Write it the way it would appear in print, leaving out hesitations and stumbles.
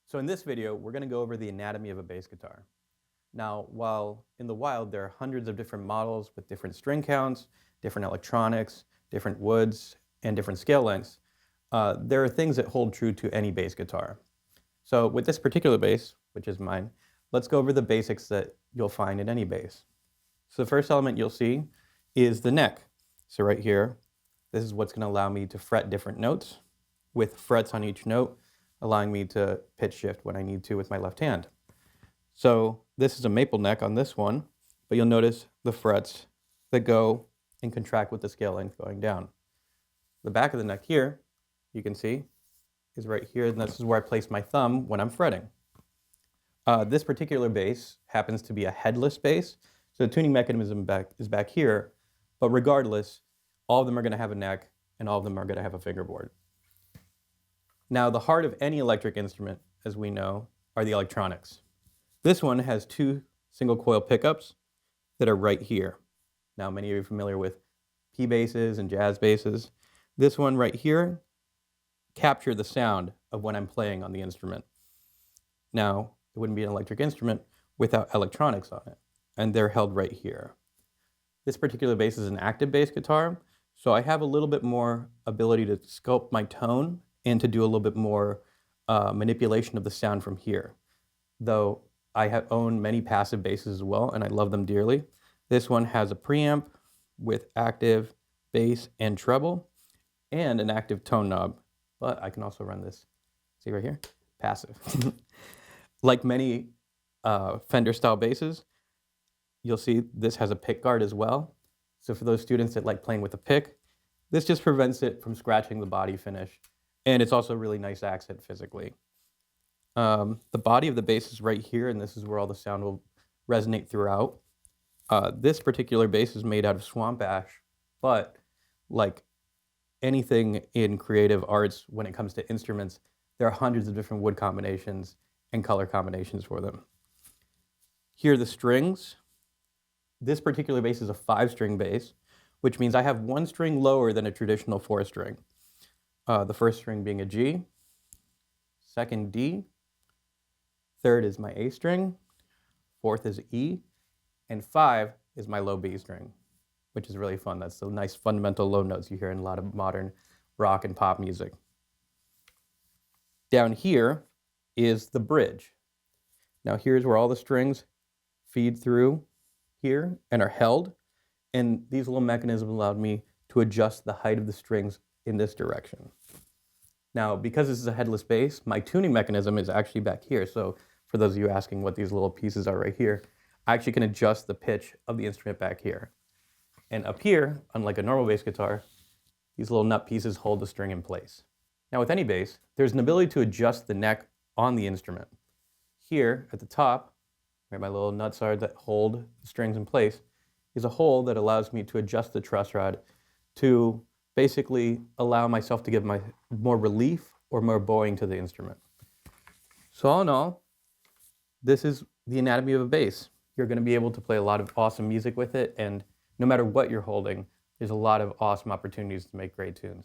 So in this video, we're going to go over the anatomy of a bass guitar. Now, while in the wild there are hundreds of different models with different string counts, different electronics, different woods, and different scale lengths, there are things that hold true to any bass guitar. So with this particular bass, which is mine, let's go over the basics that you'll find in any bass. So the first element you'll see is the neck. So right here, this is what's going to allow me to fret different notes with frets on each note, allowing me to pitch shift when I need to with my left hand. So this is a maple neck on this one, but you'll notice the frets that go and contract with the scale length going down. The back of the neck here, you can see, is right here, and this is where I place my thumb when I'm fretting. This particular bass happens to be a headless bass, so the tuning mechanism is back here, but regardless, all of them are going to have a neck, and all of them are going to have a fingerboard. Now, the heart of any electric instrument, as we know, are the electronics. This one has two single coil pickups that are right here. Now, many of you are familiar with P basses and jazz basses. This one right here captures the sound of when I'm playing on the instrument. Now, it wouldn't be an electric instrument without electronics on it, and they're held right here. This particular bass is an active bass guitar, so I have a little bit more ability to sculpt my tone and to do a little bit more manipulation of the sound from here. Though I have owned many passive basses as well, and I love them dearly. This one has a preamp with active bass and treble, and an active tone knob. But I can also run this, see right here, passive. Like many Fender-style basses, you'll see this has a pick guard as well. So for those students that like playing with a pick, this just prevents it from scratching the body finish. And it's also a really nice accent physically. The body of the bass is right here, and this is where all the sound will resonate throughout. This particular bass is made out of swamp ash, but like anything in creative arts, when it comes to instruments, there are hundreds of different wood combinations and color combinations for them. Here are the strings. This particular bass is a 5-string bass, which means I have one string lower than a traditional 4-string. The first string being a G, second D, third is my A string, fourth is E, and 5 is my low B string, which is really fun. That's the nice fundamental low notes you hear in a lot of modern rock and pop music. Down here is the bridge. Now here's where all the strings feed through here and are held, and these little mechanisms allowed me to adjust the height of the strings in this direction. Now, because this is a headless bass, my tuning mechanism is actually back here. So for those of you asking what these little pieces are right here, I actually can adjust the pitch of the instrument back here. And up here, unlike a normal bass guitar, these little nut pieces hold the string in place. Now with any bass, there's an ability to adjust the neck on the instrument. Here at the top, where my little nuts are that hold the strings in place, is a hole that allows me to adjust the truss rod to basically allow myself to give more relief or more bowing to the instrument. So all in all, this is the anatomy of a bass. You're going to be able to play a lot of awesome music with it, and no matter what you're holding, there's a lot of awesome opportunities to make great tunes.